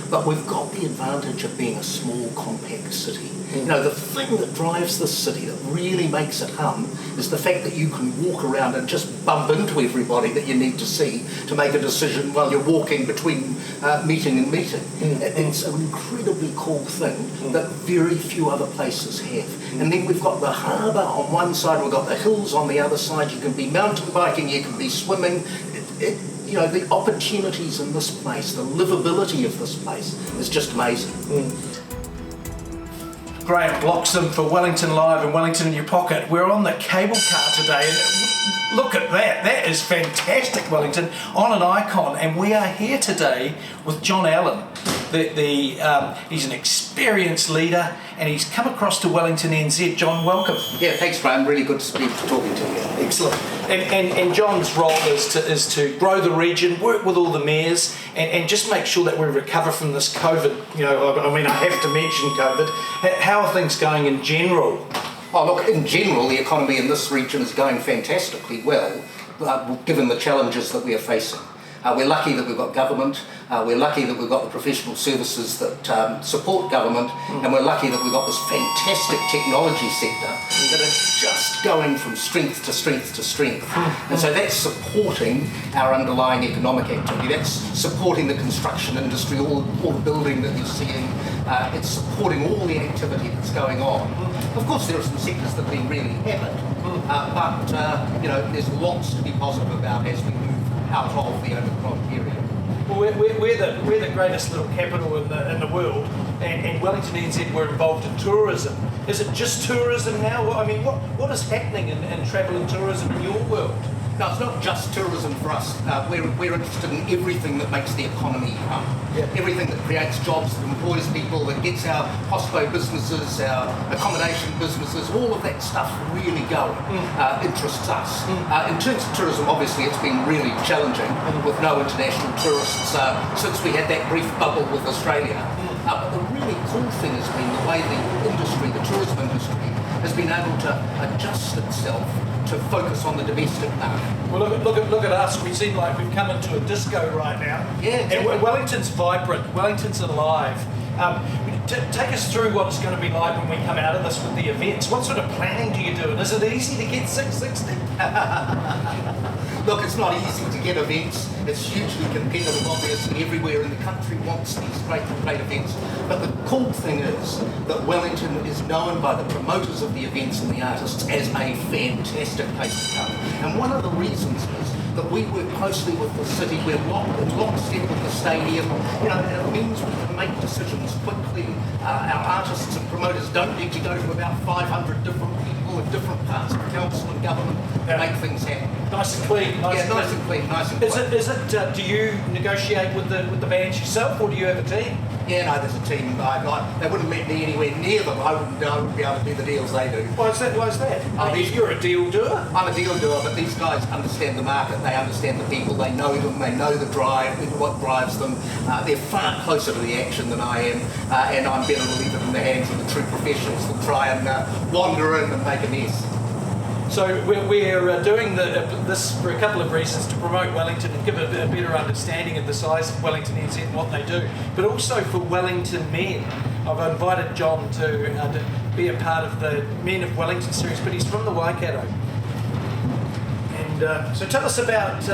but we've got the advantage of being a small, compact city. You know, the thing that drives this city, that really makes it hum, is the fact that you can walk around and just bump into everybody that you need to see to make a decision while you're walking between meeting and meeting. It's an incredibly cool thing that very few other places have. And then we've got the harbour on one side, we've got the hills on the other side. You can be mountain biking, you can be swimming. You know, the opportunities in this place, the livability of this place is just amazing. Graham Bloxham for Wellington Live and Wellington in Your Pocket. We're on the cable car today, and look at that. That is fantastic, Wellington, on an icon. And we are here today with John Allen. He's an experienced leader, and he's come across to Wellington NZ. John, welcome. Yeah, thanks, Graham. Really good to be talking to you. Excellent. And John's role is to grow the region, work with all the mayors, and just make sure that we recover from this COVID. You know, I mean, I have to mention COVID. How are things going in general? Oh, look, in general, the economy in this region is going fantastically well, given the challenges that we are facing. We're lucky that we've got government, we're lucky that we've got the professional services that support government, and we're lucky that we've got this fantastic technology sector that is just going from strength to strength to strength. And so that's supporting our underlying economic activity, that's supporting the construction industry, all the building that you're seeing, it's supporting all the activity that's going on. Of course, there are some sectors that have been really hammered, but you know, there's lots to be positive about as we move out of the Omicron period. Well, we're the greatest little capital in the world, and Wellington NZ, we're involved in tourism. Is it just tourism now? I mean, what is happening in travel and tourism in your world? No, it's not just tourism for us. We're interested in everything that makes the economy hum. Everything that creates jobs, that employs people, that gets our hospo businesses, our accommodation businesses, all of that stuff really going interests us. In terms of tourism, obviously it's been really challenging with no international tourists since we had that brief bubble with Australia. But the really cool thing has been the way the tourism industry has been able to adjust itself to focus on the domestic market. Well, look at us. We seem like we've come into a disco right now. Yeah, exactly. And Wellington's vibrant. Wellington's alive. Take us through what it's going to be like when we come out of this with the events. What sort of planning do you do? And is it easy to get 660? Look, it's not easy to get events. It's hugely competitive, obviously. Everywhere in the country wants these great events. But the cool thing is that Wellington is known by the promoters of the events and the artists as a fantastic place to come. And one of the reasons is that we work closely with the city. We're in lockstep with the stadium. You know, it means we can make decisions quickly. Our artists and promoters don't need to go to about 500 different people in different parts of council and government to make things happen. Nice and clean. Nice and clean. Is it? Do you negotiate with the bands yourself, or do you have a team? Yeah, no, there's a team. They wouldn't let me anywhere near them. I wouldn't be able to do the deals they do. Why is that? You're a deal doer. I'm a deal doer, but these guys understand the market. They understand the people. They know them. They know the drive, what drives them. They're far closer to the action than I am, and I'm better to leave it in the hands of the true professionals than try and wander in and make a mess. So we're doing this for a couple of reasons: to promote Wellington and give a better understanding of the size of Wellington NZ and what they do, but also for Wellington Men. I've invited John to be a part of the Men of Wellington series, but he's from the Waikato. And so tell us about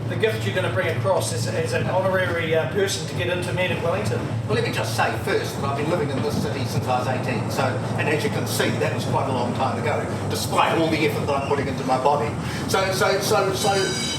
the gift you're going to bring across as an honorary person to get into Men of Wellington. Well, let me just say first that I've been living in this city since I was 18, and as you can see, that was quite a long time ago, despite all the effort that I'm putting into my body. So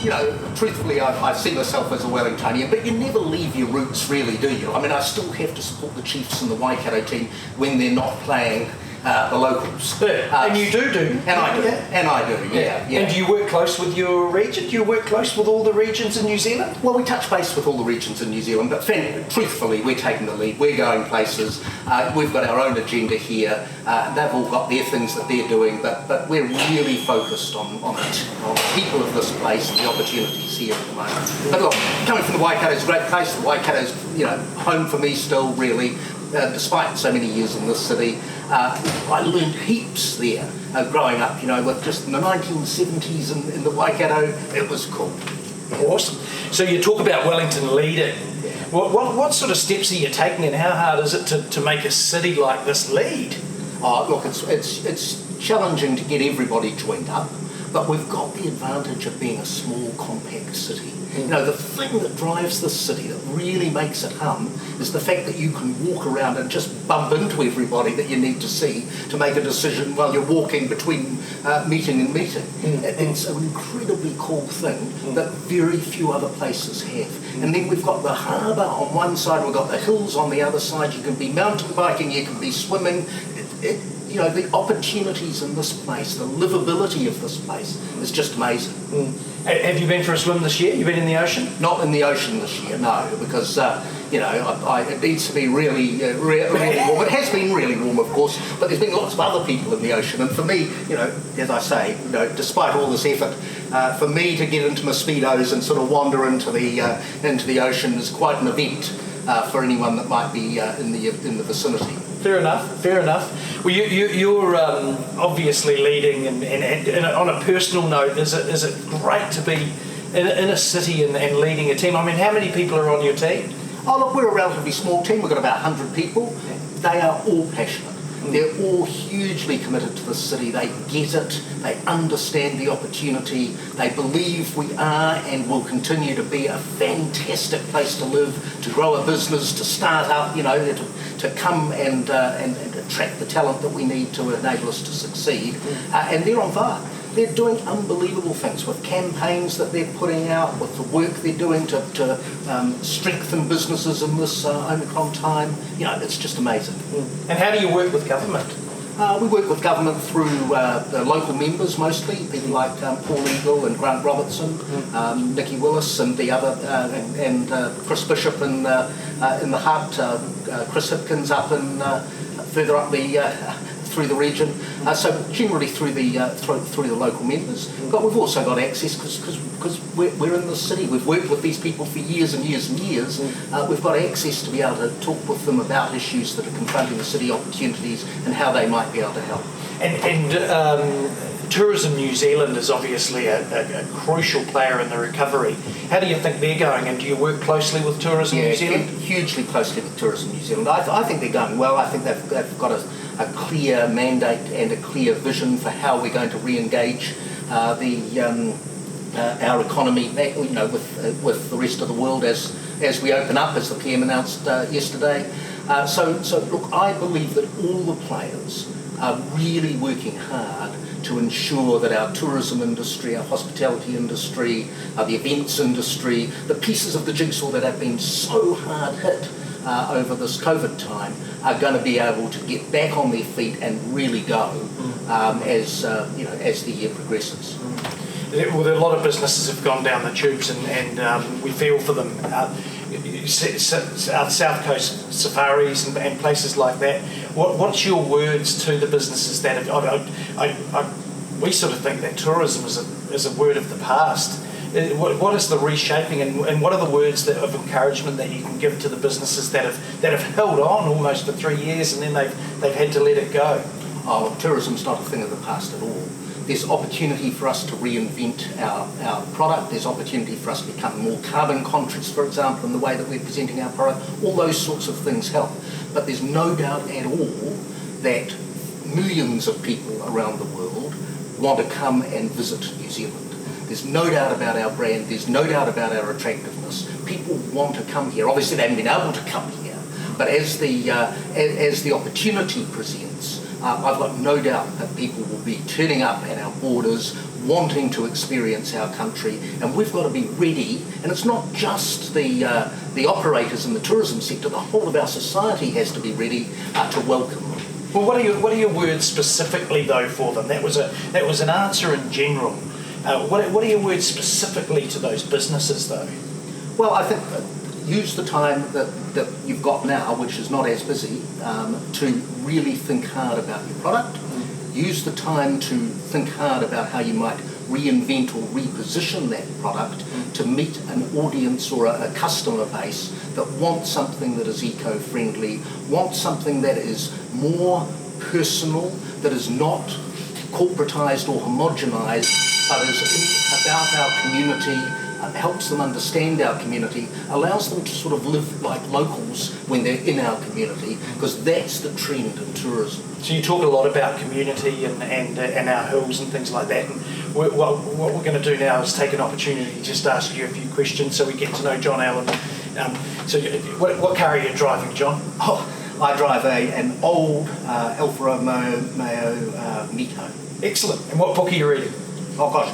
you know, truthfully, I see myself as a Wellingtonian, but you never leave your roots, really, do you? I mean, I still have to support the Chiefs and the Waikato team when they're not playing the locals. And you do? And I do. And I do, yeah. And do you work close with your region? Do you work close with all the regions in New Zealand? Well, we touch base with all the regions in New Zealand, but truthfully, we're taking the lead. We're going places. We've got our own agenda here. They've all got their things that they're doing, but we're really focused on the people of this place and the opportunities here at the moment. But look, coming from the Waikato is a great place. The Waikato's, you know, home for me still, really. Despite so many years in this city, I learned heaps there growing up, you know, with just in the 1970s in the Waikato. It was cool. Awesome. So you talk about Wellington leading. What sort of steps are you taking, and how hard is it to make a city like this lead? Oh, look, it's challenging to get everybody joined up, but we've got the advantage of being a small, compact city. You know, the thing that drives this city, that really makes it hum, is the fact that you can walk around and just bump into everybody that you need to see to make a decision while you're walking between meeting and meeting. It's an incredibly cool thing that very few other places have. And then we've got the harbour on one side, we've got the hills on the other side. You can be mountain biking, you can be swimming. You know, the opportunities in this place, the livability of this place is just amazing. Have you been for a swim this year? You've been in the ocean? Not in the ocean this year, no, because you know, it needs to be really warm. It has been really warm, of course, but there's been lots of other people in the ocean, and for me, you know, as I say, you know, despite all this effort, for me to get into mosquitoes and sort of wander into the ocean is quite an event for anyone that might be in the vicinity. Fair enough. Well, you're obviously leading, and on a personal note, is it great to be in a city and leading a team? I mean, how many people are on your team? Oh, look, we're a relatively small team. We've got about 100 people. They are all passionate. They're all hugely committed to the city. They get it. They understand the opportunity. They believe we are and will continue to be a fantastic place to live, to grow a business, to start up, you know, to come and attract the talent that we need to enable us to succeed. And they're on fire. They're doing unbelievable things with campaigns that they're putting out, with the work they're doing to strengthen businesses in this Omicron time. You know, it's just amazing. And how do you work with government? We work with government through the local members mostly, people like Paul Eagle and Grant Robertson, Nikki Willis and the other, and Chris Bishop in the Hut, Chris Hipkins up in further up through the region. So generally through the local members. But we've also got access because we're in the city. We've worked with these people for years and years and years. We've got access to be able to talk with them about issues that are confronting the city, opportunities, and how they might be able to help. And Tourism New Zealand is obviously a crucial player in the recovery. How do you think they're going, and do you work closely with Tourism New Zealand? Hugely closely with Tourism New Zealand. I think they're going well. I think they've got a clear mandate and a clear vision for how we're going to re-engage our economy, you know, with the rest of the world as we open up, as the PM announced yesterday. So look, I believe that all the players are really working hard to ensure that our tourism industry, our hospitality industry, the events industry, the pieces of the jigsaw that have been so hard hit over this COVID time are going to be able to get back on their feet and really go as the year progresses. Well, a lot of businesses have gone down the tubes, and we feel for them. South Coast safaris and places like that. What's your words to the businesses that have? We sort of think that tourism is a word of the past. What is the reshaping, and what are the words of encouragement that you can give to the businesses that have held on almost for 3 years and then they've had to let it go? Oh, tourism's not a thing of the past at all. There's opportunity for us to reinvent our product. There's opportunity for us to become more carbon conscious, for example, in the way that we're presenting our product. All those sorts of things help. But there's no doubt at all that millions of people around the world want to come and visit New Zealand. There's no doubt about our brand. There's no doubt about our attractiveness. People want to come here. Obviously, they haven't been able to come here. But as the opportunity presents, I've got no doubt that people will be turning up at our borders, wanting to experience our country, and we've got to be ready. And it's not just the operators in the tourism sector; the whole of our society has to be ready to welcome them. Well, what are your words specifically though for them? That was an answer in general. What are your words specifically to those businesses though? Well, I think use the time that you've got now, which is not as busy, to really think hard about your product. Use the time to think hard about how you might reinvent or reposition that product to meet an audience or a customer base that wants something that is eco-friendly, wants something that is more personal, that is not corporatised or homogenised, but is about our community, helps them understand our community, allows them to sort of live like locals when they're in our community, because that's the trend in tourism. So you talk a lot about community and our hills and things like that. And what we're going to do now is take an opportunity to just ask you a few questions so we get to know John Allen. So what car are you driving, John? Oh, I drive an old Alfa Romeo Mito. Excellent. And what book are you reading? Oh gosh,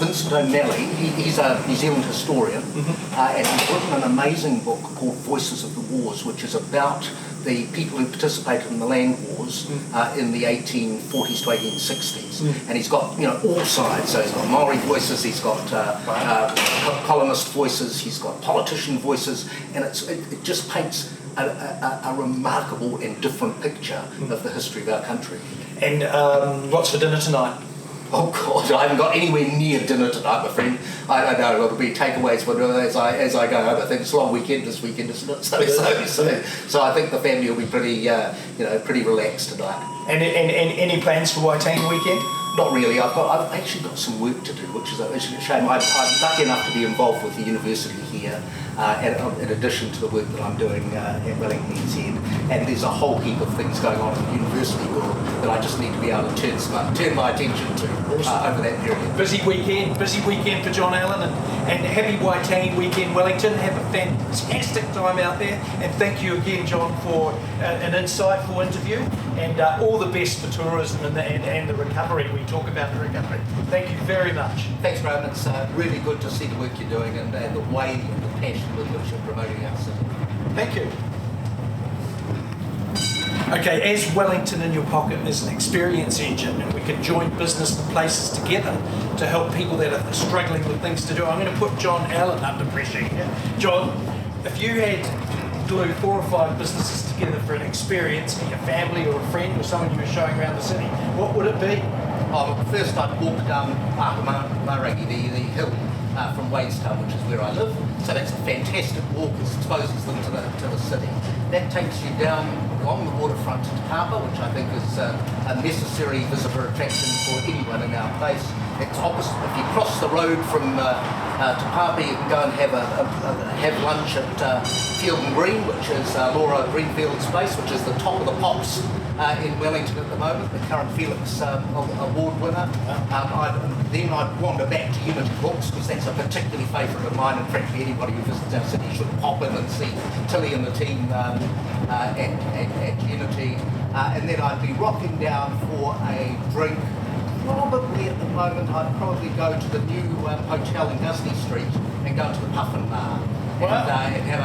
Vincent O'Malley, he's a New Zealand historian, and he's written an amazing book called Voices of the Wars, which is about the people who participated in the land wars in the 1840s to 1860s. And he's got, all sides. So he's got Maori voices, he's got colonist voices, he's got politician voices, and it just paints a remarkable and different picture of the history of our country. And what's for dinner tonight? Oh God, I haven't got anywhere near dinner tonight, my friend. I don't know, it'll be takeaways, but as I go home, I think it's a long weekend this weekend, isn't it? So I think the family will be pretty, pretty relaxed tonight. And any plans for Waitangi weekend? Not really. I've actually got some work to do, which is a shame. I'm lucky enough to be involved with the university here, in addition to the work that I'm doing at Wellington Inc. And there's a whole heap of things going on in the university world that I just need to be able to turn my attention to over that period. Busy weekend for John Allen, and happy Waitangi weekend, Wellington. Have a fantastic time out there, and thank you again, John, for an insightful interview, and all the best for tourism and the recovery. We talk about the recovery. Thank you very much. Thanks, Graham. It's really good to see the work you're doing and the way and the passion with which you're promoting our city. Thank you. Okay, as Wellington in Your Pocket is an experience engine, and we can join business and places together to help people that are struggling with things to do, I'm going to put John Allen under pressure here. John, if you had to glue 4 or 5 businesses together for an experience for your family or a friend or someone you were showing around the city, what would it be? First I'd walk down Marangi, the hill from Waikato, which is where I live. So that's a fantastic walk, it exposes them to the city. That takes you down along the waterfront to Te Papa, which I think is a necessary visitor attraction for anyone in our place. It's opposite. If you cross the road from Te Papa, you can go and have lunch at Field and Green, which is Laura Greenfield's place, which is the top of the pops in Wellington at the moment, the current Felix Award winner. Then I'd wander back to Unity Books, because that's a particularly favourite of mine, and frankly anybody who visits our city should pop in and see Tilly and the team at Unity. And then I'd be rocking down for a drink. Probably at the moment I'd probably go to the new hotel in Gusney Street and go to the Puffin Bar. Wow. And have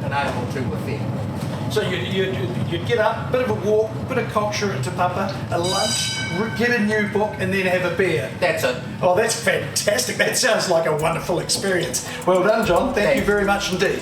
an ale or two with them. So you'd get up, bit of a walk, bit of culture at Te Papa, a lunch, get a new book, and then have a beer. That's it. Oh, that's fantastic. That sounds like a wonderful experience. Well done, John. Thank you very much indeed.